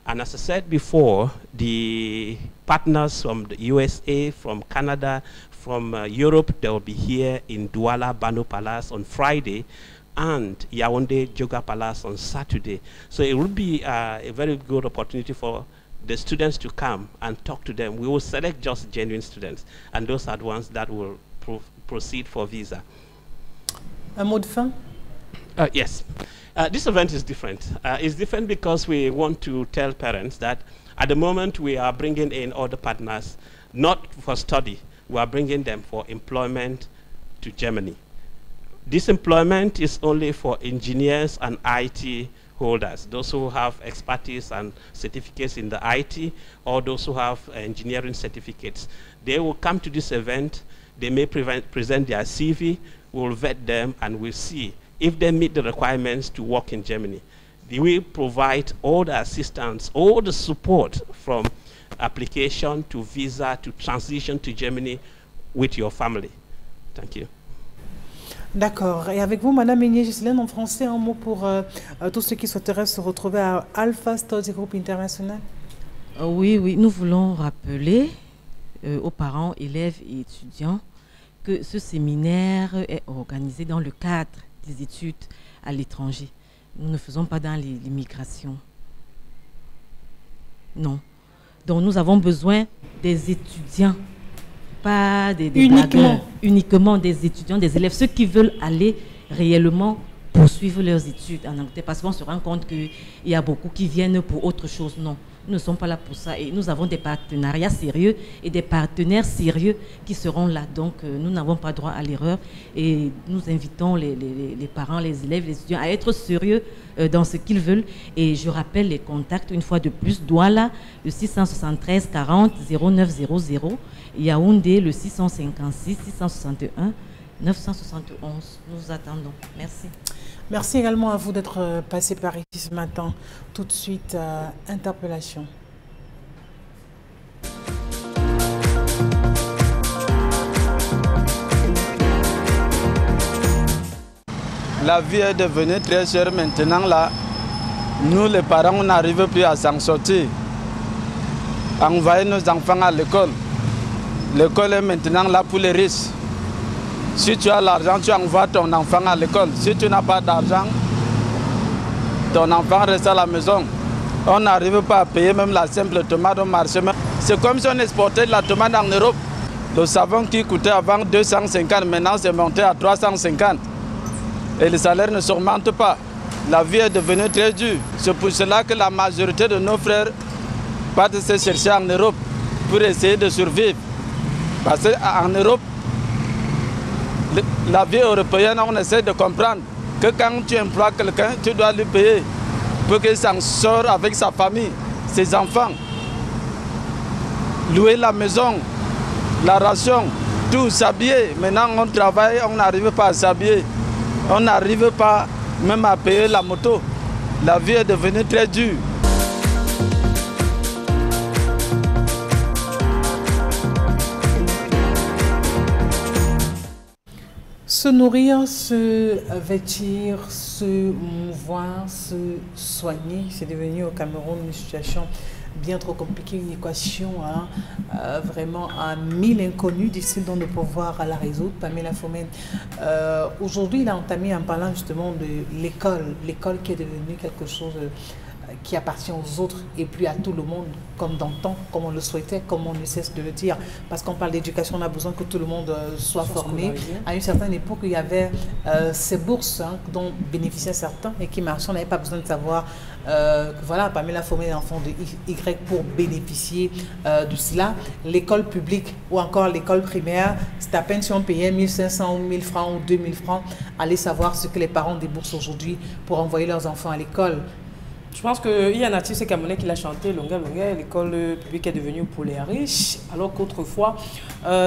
And as I said before, the partners from the USA, from Canada, from Europe, they will be here in Douala, Bano Palace on Friday, and Yaoundé, Dioga Palace on Saturday. So it will be a very good opportunity for the students to come and talk to them. We will select just genuine students, and those are the ones that will proceed for visa. Un mot de fin? Yes. This event is different. It's different because we want to tell parents that at the moment we are bringing in other partners, not for study. We are bringing them for employment to Germany. This employment is only for engineers and IT holders, those who have expertise and certificates in the IT, or those who have engineering certificates. They will come to this event. They may present their CV. We'll vet them and we'll see if they meet the requirements to work in Germany. They will provide all the assistance, all the support from application to visa to transition to Germany with your family. Thank you. D'accord. Et avec vous, Madame Meignet-Ghislaine, en français, un mot pour tous ceux qui souhaiteraient se retrouver à Alpha Study Group International? Oui, nous voulons rappeler aux parents, élèves et étudiants que ce séminaire est organisé dans le cadre des études à l'étranger. Nous ne faisons pas dans l'immigration. Non. Donc nous avons besoin des étudiants, pas des uniquement des étudiants, des élèves, ceux qui veulent aller réellement poursuivre leurs études en Angleterre, parce qu'on se rend compte qu'il y a beaucoup qui viennent pour autre chose. Non. Nous ne sommes pas là pour ça et nous avons des partenariats sérieux et des partenaires sérieux qui seront là. Donc, nous n'avons pas droit à l'erreur et nous invitons les parents, les élèves, les étudiants à être sérieux dans ce qu'ils veulent. Et je rappelle les contacts, une fois de plus, Douala, le 673 40 0900, Yaoundé, le 656 661 971. Nous vous attendons. Merci. Merci également à vous d'être passé par ici ce matin. Tout de suite, interpellation. La vie est devenue très chère maintenant. Là, nous, les parents, on n'arrive plus à s'en sortir. Envoyer nos enfants à l'école. L'école est maintenant là pour les riches. Si tu as l'argent, tu envoies ton enfant à l'école. Si tu n'as pas d'argent, ton enfant reste à la maison. On n'arrive pas à payer même la simple tomate au marché. C'est comme si on exportait de la tomate en Europe. Le savon qui coûtait avant 250, maintenant c'est monté à 350. et les salaires ne s'augmentent pas. La vie est devenue très dure. C'est pour cela que la majorité de nos frères partent se chercher en Europe pour essayer de survivre. Parce qu'en Europe, la vie européenne, on essaie de comprendre que quand tu emploies quelqu'un, tu dois lui payer pour qu'il s'en sorte avec sa famille, ses enfants. Louer la maison, la ration, tout, s'habiller. Maintenant, on travaille, on n'arrive pas à s'habiller. On n'arrive pas même à payer la moto. La vie est devenue très dure. Se nourrir, se vêtir, se mouvoir, se soigner, c'est devenu au Cameroun une situation bien trop compliquée, une équation vraiment à 1000 inconnus, difficile donc de pouvoir la résoudre. Pamela Fomène, aujourd'hui il a entamé en parlant justement de l'école qui est devenue quelque chose qui appartient aux autres et plus à tout le monde, comme d'antan, comme on le souhaitait, comme on ne cesse de le dire. Parce qu'on parle d'éducation, on a besoin que tout le monde soit formé. À une certaine époque, il y avait ces bourses dont bénéficiaient certains et qui marchaient. On n'avait pas besoin de savoir que voilà, Pamela Fomène est l'enfant de Y pour bénéficier de cela. L'école publique ou encore l'école primaire, c'est à peine si on payait 1500 ou 1000 francs ou 2000 francs, aller savoir ce que les parents déboursent aujourd'hui pour envoyer leurs enfants à l'école. Je pense qu'il y a un artiste camerounais qui l'a chanté, Longa Longa, l'école publique est devenue pour les riches, alors qu'autrefois,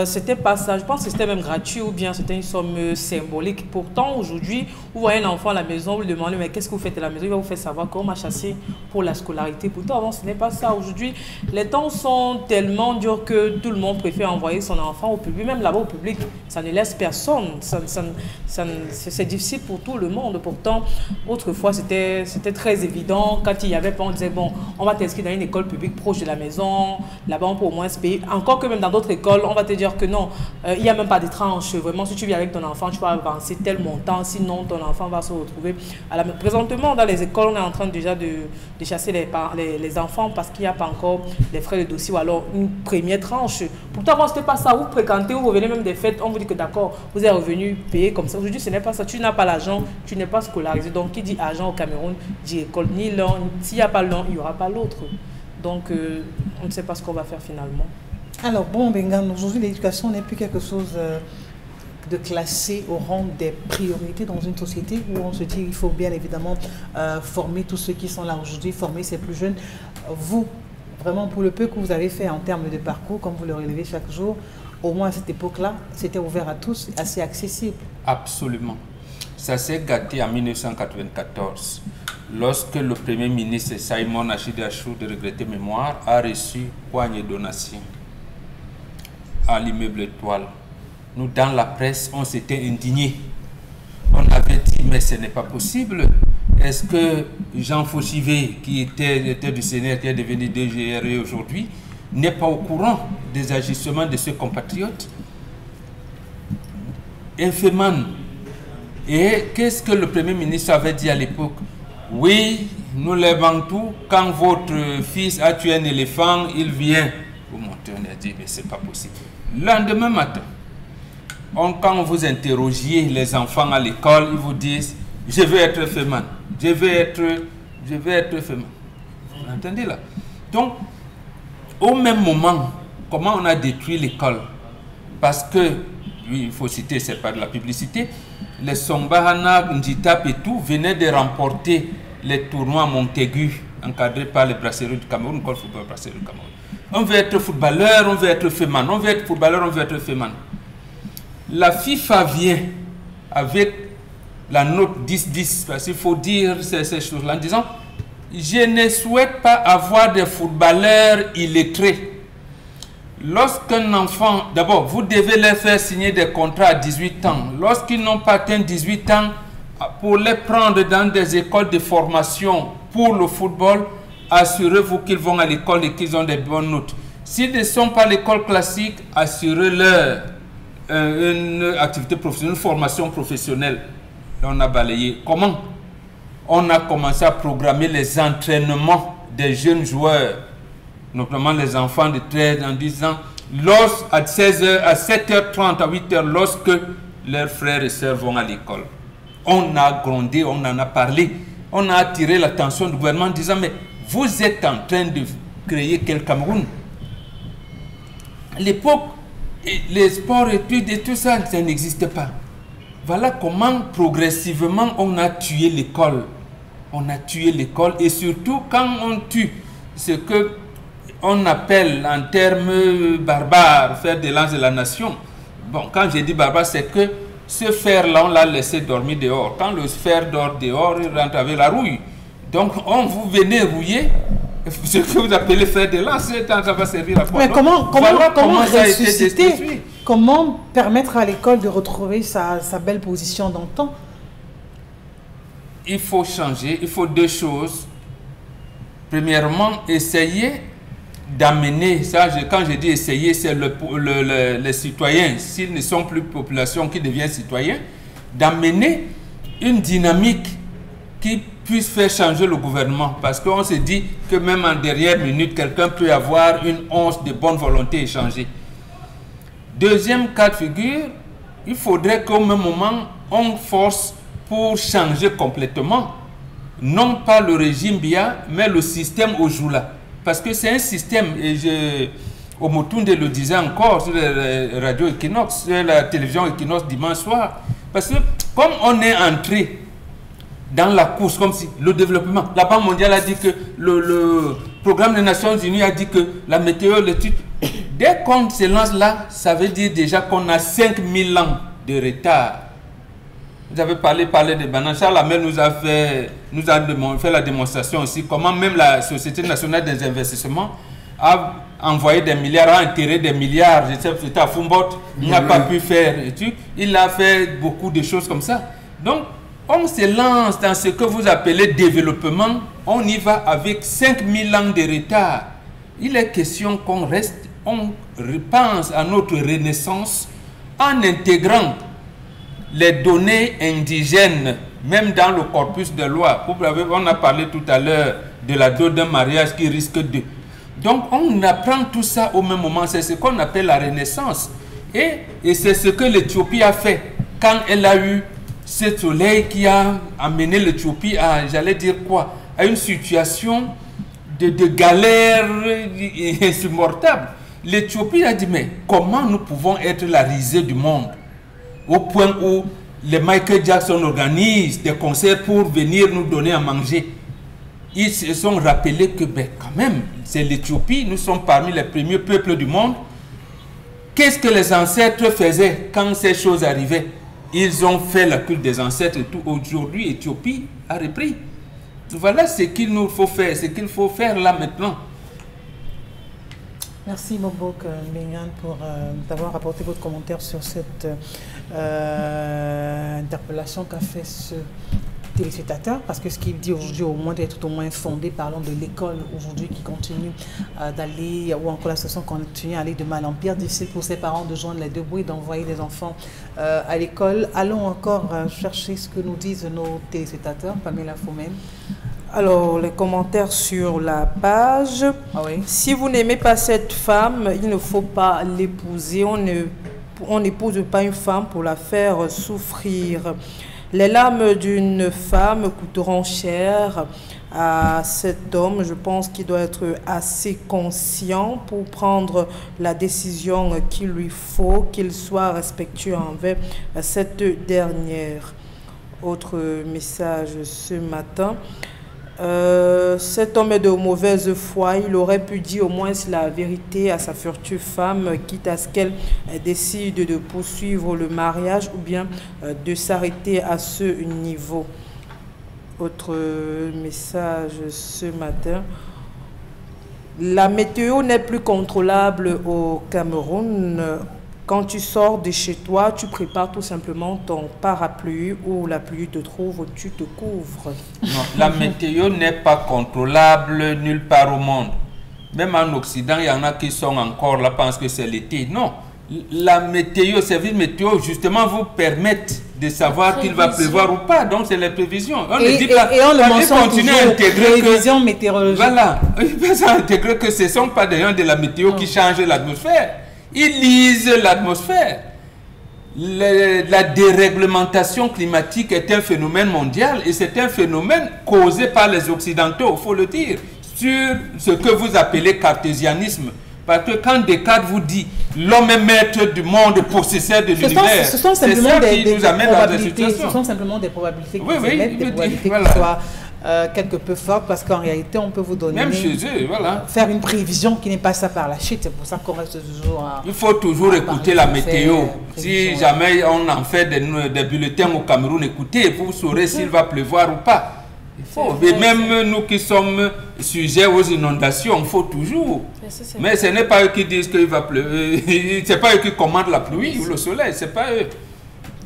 c'était pas ça. Je pense que c'était même gratuit ou bien c'était une somme symbolique. Pourtant, aujourd'hui, vous voyez un enfant à la maison, vous lui demandez, mais qu'est-ce que vous faites à la maison? Il va vous faire savoir comment chasser pour la scolarité. Pourtant, avant, ce n'est pas ça. Aujourd'hui, les temps sont tellement durs que tout le monde préfère envoyer son enfant au public. Même là-bas au public, ça ne laisse personne. C'est difficile pour tout le monde. Pourtant, autrefois, c'était très évident. Quand il y avait pas, on disait, bon, on va t'inscrire dans une école publique proche de la maison, là-bas on peut au moins se payer. Encore que même dans d'autres écoles, on va te dire que non, il n'y a même pas de tranche. Vraiment, si tu viens avec ton enfant, tu vas avancer tel montant, sinon ton enfant va se retrouver à la... Présentement, dans les écoles, on est en train déjà de chasser les enfants parce qu'il n'y a pas encore les frais de dossier ou alors une première tranche. Pourtant, avant, ce n'était pas ça. Vous fréquentez, vous revenez même des fêtes, on vous dit que d'accord, vous êtes revenu payer comme ça. Aujourd'hui, ce n'est pas ça. Tu n'as pas l'argent, tu n'es pas scolarisé. Donc, qui dit argent au Cameroun, dit école, ni l'un. S'il n'y a pas l'un, il n'y aura pas l'autre. Donc, on ne sait pas ce qu'on va faire finalement. Alors, bon, Bengan, aujourd'hui, l'éducation n'est plus quelque chose de classé au rang des priorités dans une société où on se dit qu'il faut bien évidemment former tous ceux qui sont là aujourd'hui, former ces plus jeunes. Vous, vraiment, pour le peu que vous avez fait en termes de parcours, comme vous le relevez chaque jour, au moins à cette époque-là, c'était ouvert à tous, assez accessible. Absolument. Ça s'est gâté en 1994. Lorsque le Premier ministre Simon Achidi Achou, de regretter mémoire, a reçu poignée donation à l'immeuble Étoile, nous, dans la presse, on s'était indignés. On avait dit, mais ce n'est pas possible. Est-ce que Jean Fauchivé, qui était du Sénat, qui est devenu DGRE aujourd'hui, n'est pas au courant des agissements de ses compatriotes? Inféman. Et qu'est-ce que le Premier ministre avait dit à l'époque? Oui, nous les Bantous, quand votre fils a tué un éléphant, il vient. Vous montez, on a dit, mais c'est pas possible. Le lendemain matin, quand vous interrogiez les enfants à l'école, ils vous disent, je vais être Féman, je vais être Féman. Vous entendez là? Donc, au même moment, comment on a détruit l'école? Parce que, oui, il faut citer, c'est pas de la publicité, les Sombahana, Nditap et tout venaient de remporter les tournois Montaigu encadrés par les brasseries du Cameroun, encore football brasserie du Cameroun. On veut être footballeur, on veut être Féman, on veut être footballeur, on veut être Féman. La FIFA vient avec la note 10-10, parce qu'il faut dire ces choses-là, en disant, je ne souhaite pas avoir des footballeurs illettrés. Lorsqu'un enfant, d'abord, vous devez les faire signer des contrats à 18 ans. Lorsqu'ils n'ont pas atteint 18 ans, pour les prendre dans des écoles de formation pour le football, assurez-vous qu'ils vont à l'école et qu'ils ont des bonnes notes. S'ils ne sont pas à l'école classique, assurez-leur une activité professionnelle, une formation professionnelle. Là, on a balayé. Comment? On a commencé à programmer les entraînements des jeunes joueurs, notamment les enfants de 13 ans, 10 ans, à 16h, à 7h30, à 8h, lorsque leurs frères et sœurs vont à l'école. On a grondé, on en a parlé, on a attiré l'attention du gouvernement en disant mais vous êtes en train de créer quel Cameroun? À l'époque, les sports, études et tout ça, ça n'existait pas. Voilà comment progressivement on a tué l'école. On a tué l'école et surtout quand on tue ce que on appelle en termes barbares fer de lance de la nation. Bon, quand j'ai dit barbare, c'est que ce fer-là, on l'a laissé dormir dehors. Quand le fer dort dehors, il rentre avec la rouille. Donc, vous venez rouiller ce que vous appelez fer de lance, ça va servir à quoi? Mais comment ça a été destitué? Comment permettre à l'école de retrouver sa belle position d'antan? Il faut changer, il faut deux choses. Premièrement, essayer d'amener, ça, quand je dis essayer, c'est les citoyens, s'ils ne sont plus population qui deviennent citoyens, d'amener une dynamique qui puisse faire changer le gouvernement. Parce qu'on se dit que même en dernière minute, quelqu'un peut avoir une once de bonne volonté et changer. Deuxième cas de figure, il faudrait qu'au même moment, on force pour changer complètement, non pas le régime Biya, mais le système Ojula. Parce que c'est un système, et Omotunde le disait encore sur la radio Equinox, sur la télévision Equinox dimanche soir, parce que comme on est entré dans la course, comme si le développement, la Banque mondiale a dit que le programme des Nations Unies a dit que la météo, l'étude, dès qu'on se lance là, ça veut dire déjà qu'on a 5000 ans de retard. Vous avez parlé de bananes. Charles Hamel nous a fait la démonstration aussi, comment même la Société nationale des investissements a envoyé des milliards, a enterré des milliards. Je sais, c'était à Fumbot, il n'a pas pu faire. Il a fait beaucoup de choses comme ça. Donc, on se lance dans ce que vous appelez développement, on y va avec 5000 ans de retard. Il est question qu'on reste, on repense à notre renaissance en intégrant les données indigènes, même dans le corpus de loi. On a parlé tout à l'heure de la dot d'un mariage qui risque de... Donc on apprend tout ça au même moment, c'est ce qu'on appelle la renaissance. Et c'est ce que l'Éthiopie a fait quand elle a eu ce soleil qui a amené l'Éthiopie à, j'allais dire quoi, à une situation de galère insupportable. L'Éthiopie a dit, mais comment nous pouvons être la risée du monde? Au point où les Michael Jackson organisent des concerts pour venir nous donner à manger. Ils se sont rappelés que, ben, quand même, c'est l'Éthiopie, nous sommes parmi les premiers peuples du monde. Qu'est-ce que les ancêtres faisaient quand ces choses arrivaient? Ils ont fait la culte des ancêtres et tout. Aujourd'hui, l'Éthiopie a repris. Voilà ce qu'il nous faut faire, ce qu'il faut faire là maintenant. Merci Bobok Mbengan pour d'avoir apporté votre commentaire sur cette interpellation qu'a fait ce téléspectateur, parce que ce qu'il dit aujourd'hui au moins d'être au moins fondé, parlant de l'école aujourd'hui qui continue d'aller, ou encore l'association continue à aller de mal en pire, difficile pour ses parents de joindre les deux bouts et d'envoyer les enfants à l'école. Allons encore chercher ce que nous disent nos téléspectateurs. Pamela Fomel. Alors, les commentaires sur la page. Ah oui. Si vous n'aimez pas cette femme, il ne faut pas l'épouser. On n'épouse pas une femme pour la faire souffrir. Les larmes d'une femme coûteront cher à cet homme. Je pense qu'il doit être assez conscient pour prendre la décision qu'il lui faut, qu'il soit respectueux envers cette dernière. Autre message ce matin. Cet homme est de mauvaise foi. Il aurait pu dire au moins la vérité à sa future femme, quitte à ce qu'elle décide de poursuivre le mariage ou bien de s'arrêter à ce niveau. Autre message ce matin. La météo n'est plus contrôlable au Cameroun. Quand tu sors de chez toi, tu prépares tout simplement ton parapluie, ou la pluie te trouve, tu te couvres. Non, la météo n'est pas contrôlable nulle part au monde. Même en Occident, il y en a qui sont encore là, pensent que c'est l'été. Non, la météo, le service météo, justement, vous permettent de savoir qu'il va pleuvoir ou pas. Donc, c'est les prévisions. On ne dit pas, et on le mentionne toujours, à intégrer prévision météorologique. Voilà, il peut intégrer que ce ne sont pas des gens de la météo qui changent l'atmosphère. Ils lisent l'atmosphère. la déréglementation climatique est un phénomène mondial et c'est un phénomène causé par les Occidentaux, il faut le dire, sur ce que vous appelez cartésianisme. Parce que quand Descartes vous dit l'homme est maître du monde, possesseur de l'univers, ce sont simplement des probabilités. Ce sont simplement des probabilités qui soient quelque peu fortes, parce qu'en réalité, on peut vous donner... Même chez eux, voilà. Faire une prévision qui n'est pas ça par la chute. C'est pour ça qu'on reste toujours... Il faut toujours écouter la météo. Si jamais on en fait des bulletins au Cameroun, écoutez, vous saurez s'il va pleuvoir ou pas. Il faut. Et même nous qui sommes sujets aux inondations, il faut toujours. Mais ce n'est pas eux qui disent qu'il va pleuvoir. Ce n'est pas eux qui commandent la pluie ou le soleil, ce n'est pas eux.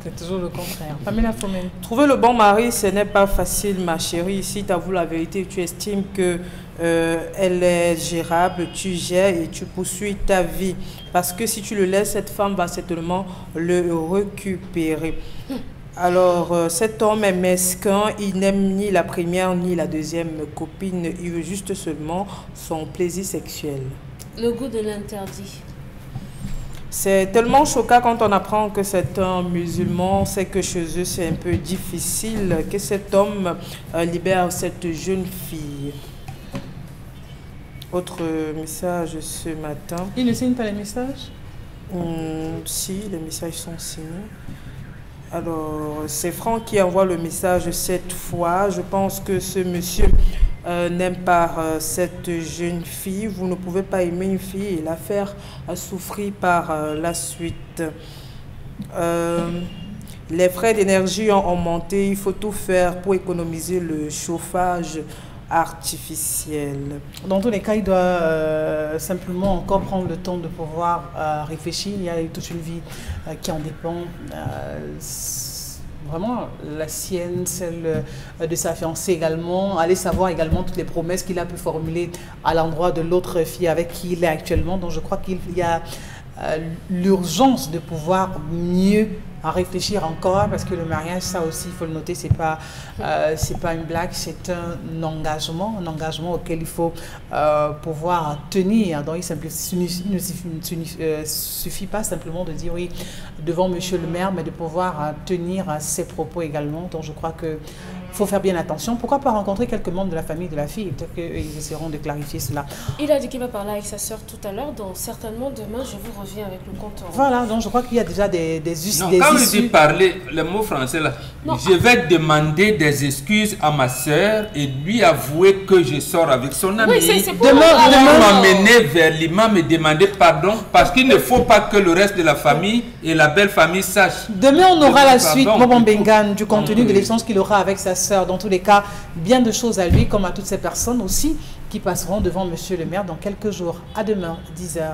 C'est toujours le contraire. Pamela Fomen. Trouver le bon mari, ce n'est pas facile, ma chérie. Si tu avoues la vérité, tu estimes que elle est gérable, tu gères et tu poursuis ta vie. Parce que si tu le laisses, cette femme va certainement le récupérer. Alors, cet homme est mesquin, il n'aime ni la première ni la deuxième copine, il veut juste seulement son plaisir sexuel. Le goût de l'interdit. C'est tellement choquant quand on apprend que c'est un musulman, c'est que chez eux c'est un peu difficile, que cet homme libère cette jeune fille. Autre message ce matin. Il ne signe pas les messages? Si, les messages sont signés. Alors, c'est Franck qui envoie le message cette fois. Je pense que ce monsieur n'aime pas cette jeune fille. Vous ne pouvez pas aimer une fille et la faire souffrir par la suite. Les frais d'énergie ont monté. Il faut tout faire pour économiser le chauffage artificiel. Dans tous les cas, il doit simplement encore prendre le temps de pouvoir réfléchir. Il y a toute une vie qui en dépend. Vraiment la sienne, celle de sa fiancée également. Aller savoir également toutes les promesses qu'il a pu formuler à l'endroit de l'autre fille avec qui il est actuellement. Donc je crois qu'il y a l'urgence de pouvoir mieux réfléchir encore, parce que le mariage, ça aussi, il faut le noter, c'est pas une blague, c'est un engagement auquel il faut pouvoir tenir. Donc il ne suffit pas simplement de dire oui devant monsieur le maire, mais de pouvoir tenir ses propos également. Donc je crois que faut faire bien attention. Pourquoi pas rencontrer quelques membres de la famille de la fille? Peut-être qu'ils essaieront de clarifier cela. Il a dit qu'il va parler avec sa soeur tout à l'heure, donc certainement demain je vous reviens avec le compte. Voilà, donc je crois qu'il y a déjà des quand je dis parler, le mot français là, je vais demander des excuses à ma soeur et lui avouer que je sors avec son ami. Oui, c'est pour m'amener vers l'imam et demander pardon, parce qu'il ne faut pas que le reste de la famille et la belle famille sachent. Demain on aura la suite, Bobo Mbengan, du contenu de l'échange qu'il aura avec sa soeur. Dans tous les cas, bien de choses à lui, comme à toutes ces personnes aussi qui passeront devant monsieur le maire dans quelques jours. À demain, 10h.